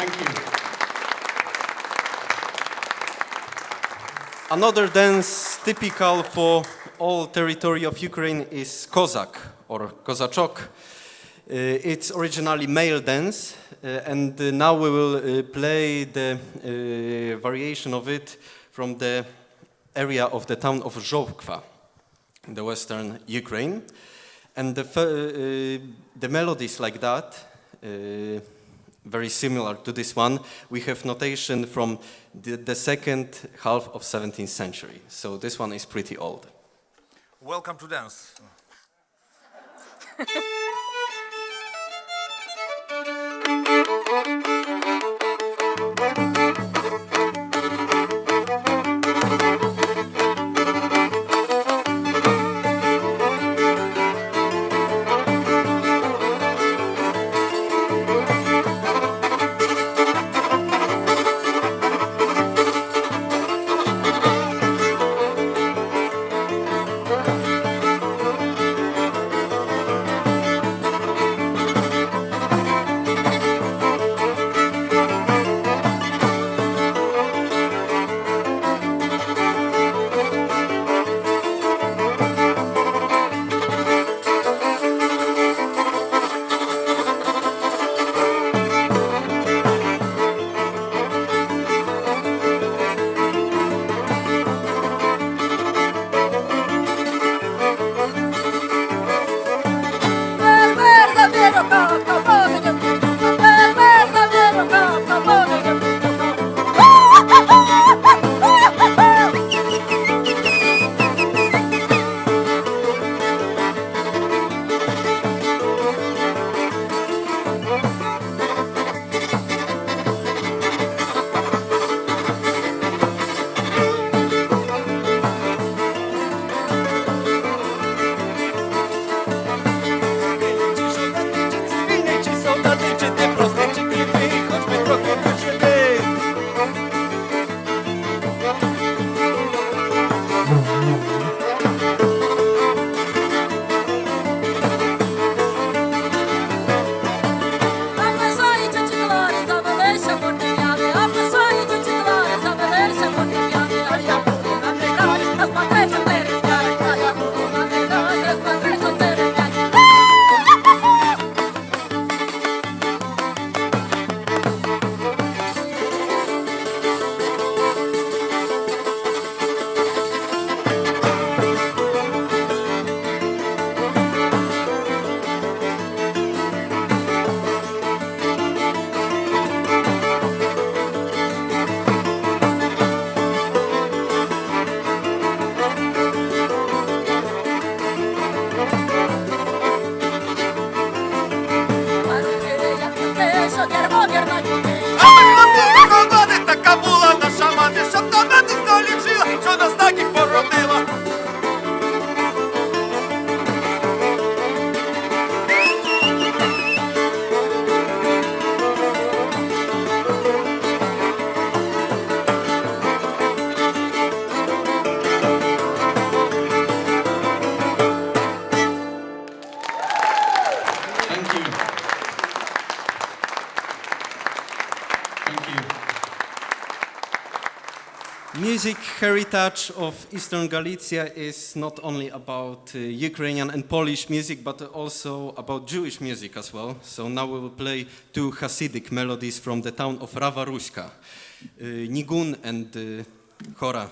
Thank you. Another dance typical for all territory of Ukraine is Kozak or Kozaczok. It's originally male dance, and now we will play the variation of it from the area of the town of Żłobkwa in the western Ukraine. And the melodies like that, very similar to this one, we have notation from the second half of 17th century. So this one is pretty old. Welcome to dance. Thank you. Thank you. Music heritage of Eastern Galicia is not only about Ukrainian and Polish music, but also about Jewish music as well. So now we will play two Hasidic melodies from the town of Rawa Ruska, Nigun and Chora.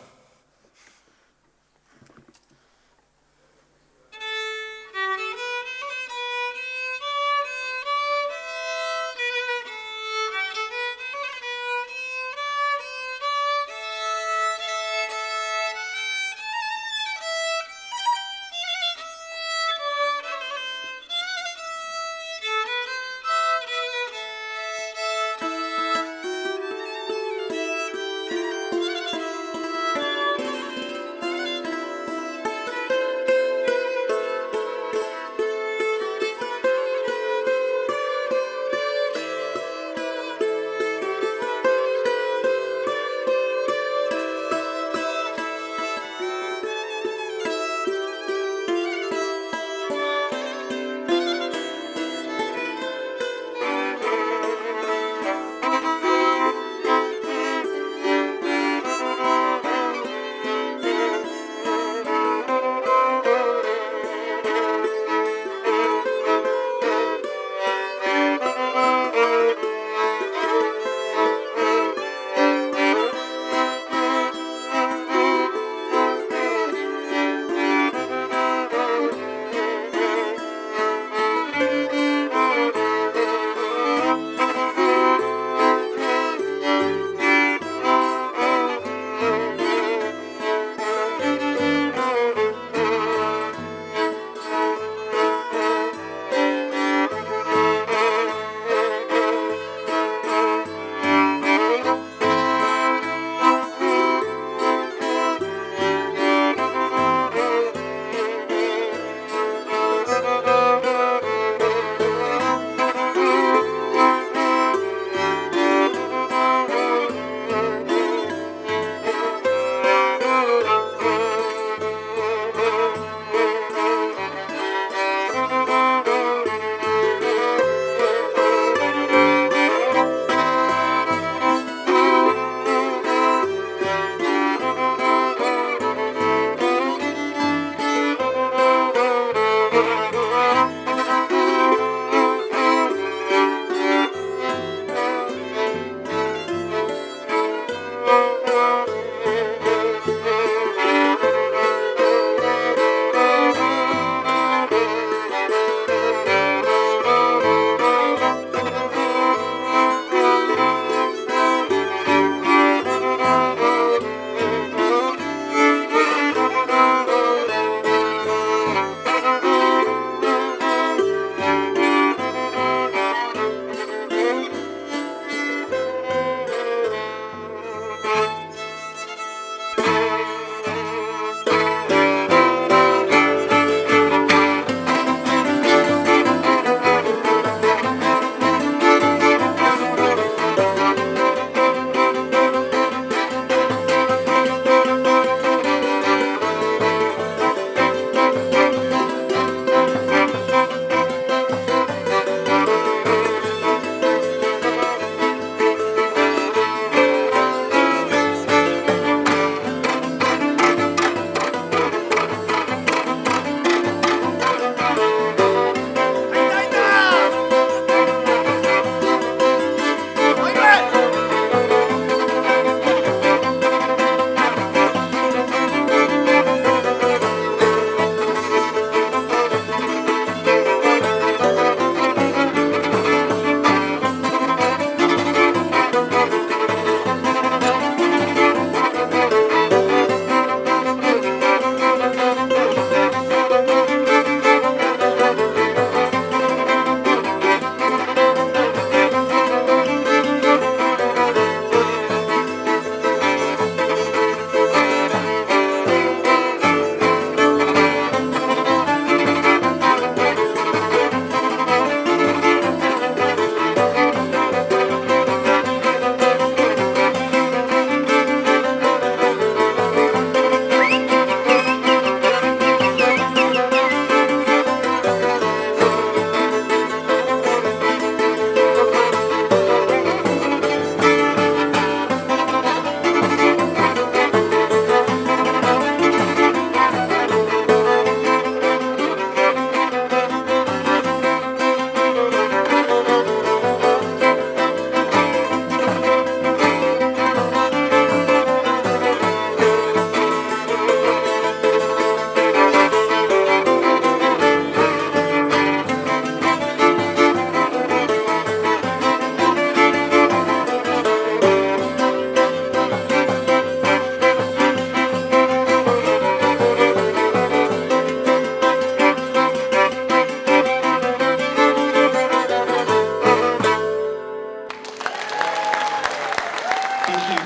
Thank you.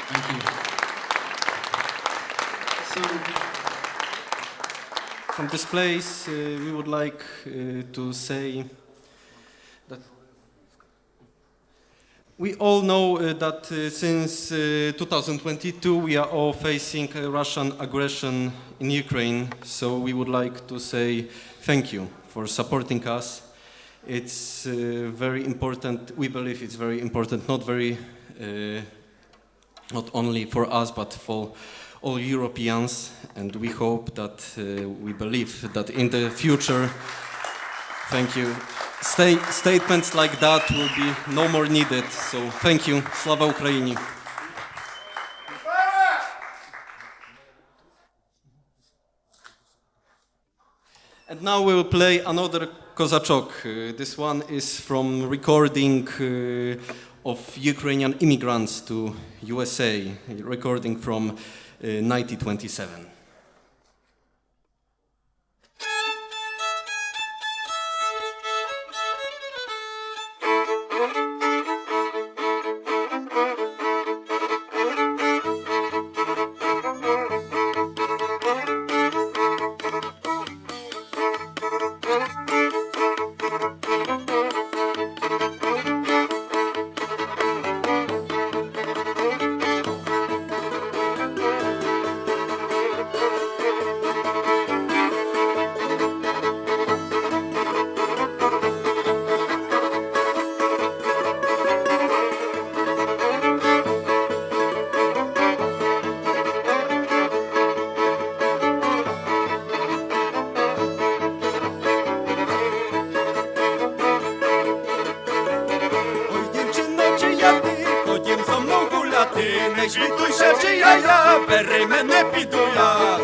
Thank you. So, from this place, we would like to say that we all know that since 2022 we are all facing Russian aggression in Ukraine, so we would like to say thank you for supporting us. It's very important, we believe it's very important, not only for us but for all Europeans, and we hope that, we believe that in the future, thank you, statements like that will be no more needed. So thank you. Slava Ukraini. And now we will play another Kozachok. This one is from recording of Ukrainian immigrants to USA, recording from 1927. Не жвітуйся, чи я, бери мене, піду я.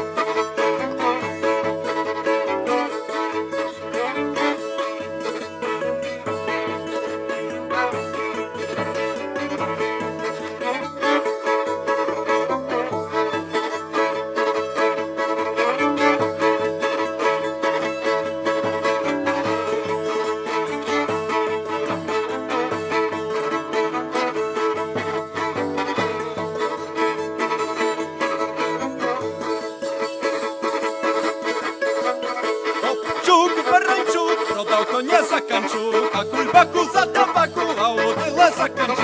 Продав коня за канчу, а кульбаку за табаку, а удила за канчу.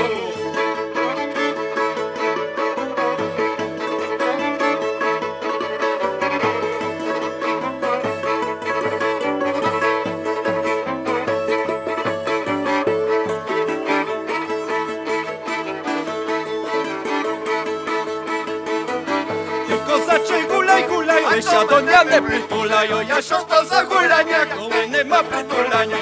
Ти, козаче, гуляй, гуляй, лише до дня не притуляй. Ой, а що то за гуляння, коли нема притуляння?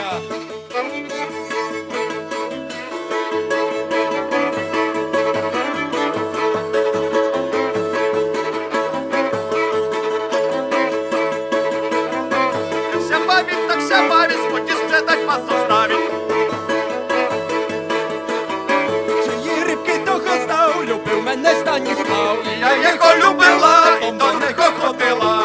Так ся бавить, сподівсь предать вас оставить. Чиї рибки того знав, любив мене Станіслав. І я його любила, і до него ходила.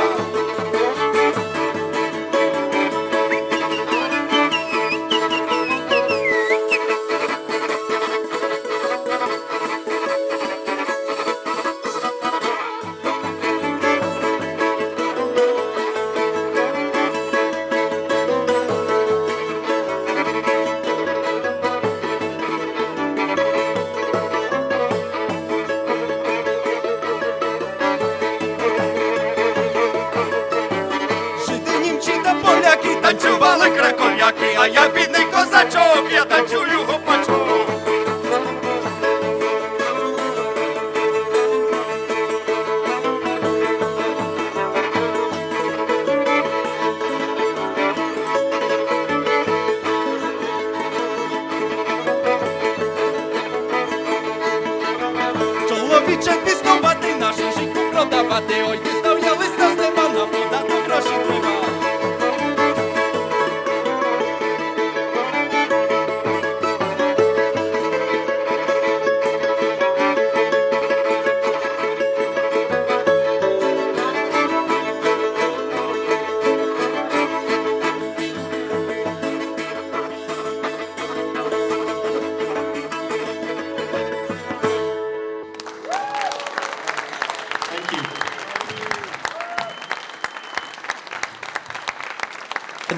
Танцювали краков'яки, а я бідний козачок, я танцюю гопачок. Чоловіче піснувати, нашу жінку продавати, ой, дістав я листа з неба, нам подати гроші треба.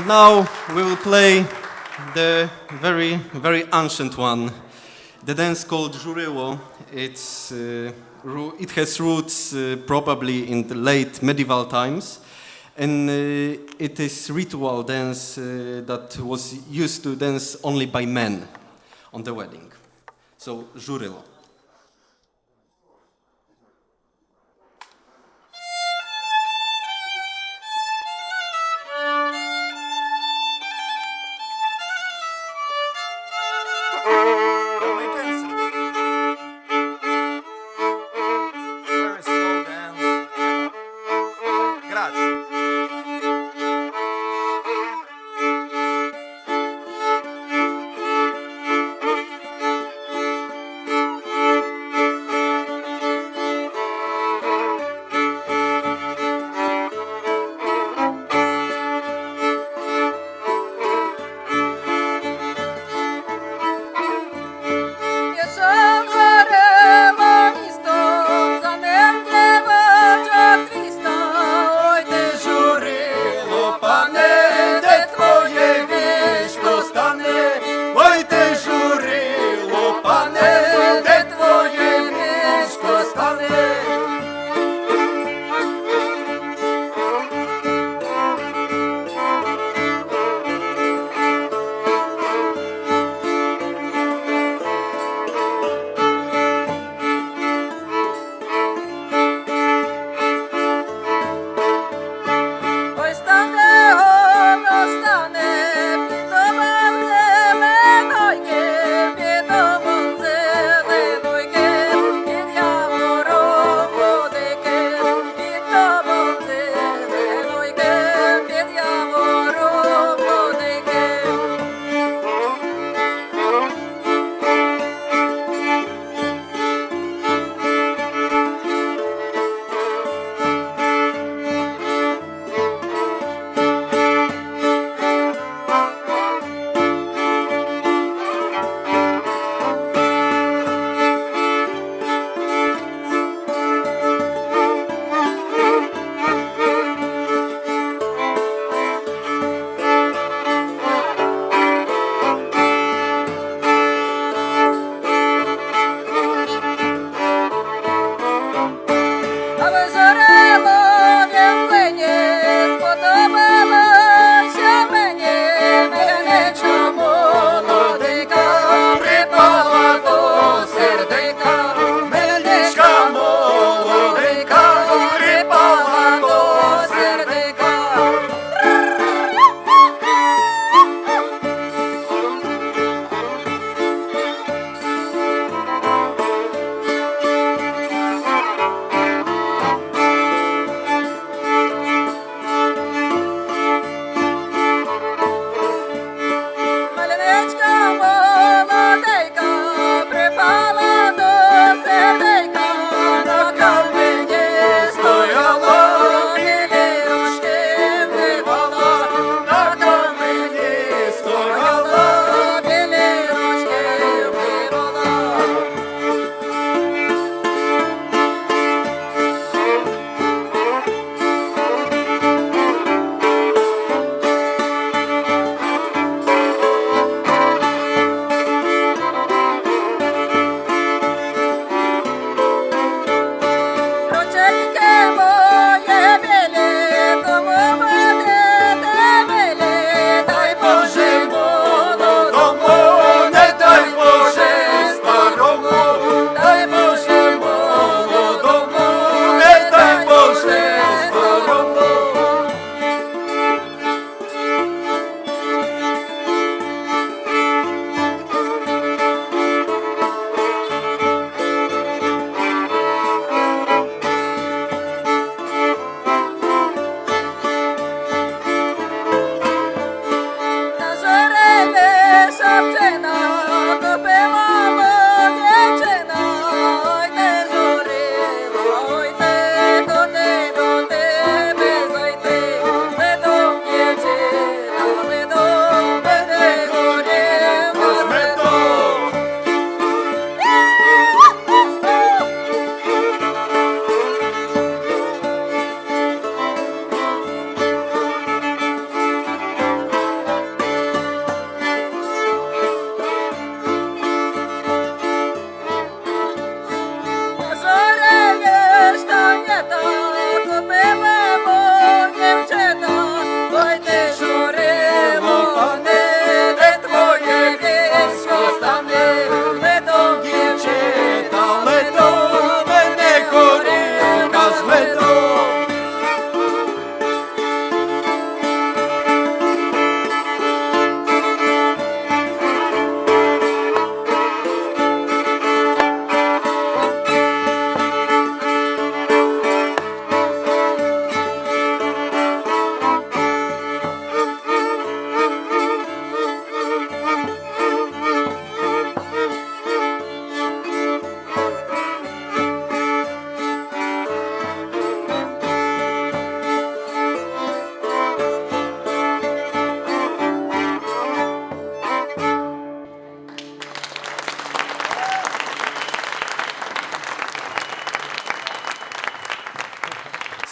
Now we will play the very, very ancient one, the dance called Żuryło. It has roots probably in the late medieval times, and it is ritual dance that was used to dance only by men on the wedding. So Żuryło. Very slow dance. Grazie.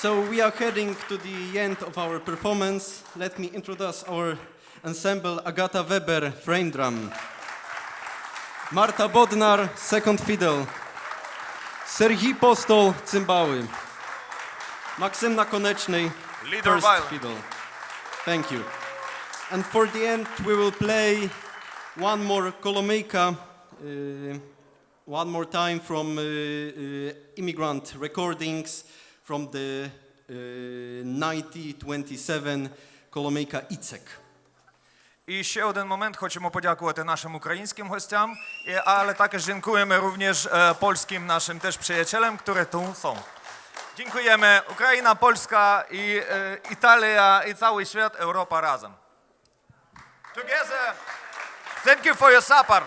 So we are heading to the end of our performance. Let me introduce our ensemble: Agata Weber, frame drum; Marta Bodnar, second fiddle; Serhii Postol, cymbały; Maksym Nakoneczny, Leader first violin. fiddle. Thank you. And for the end, we will play one more Kolomyjka, one more time from Immigrant Recordings from the 1927 Kolomyjka Icek. І ще один момент, хочемо подякувати нашим українським гостям, але також дякуємо również polskim naszym też przyjacielom, którzy tu są. Dziękujemy. Ukraina, Polska i Italia i cały świat, Europa razem. Together. Thank you for your support.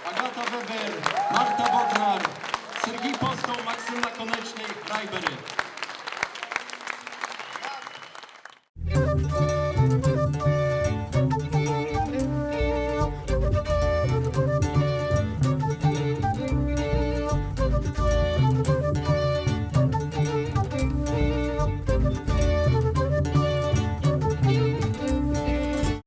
Agata Weber, Marta Bodnar, Serhii Postol, Maksym Nakoneczny, Library.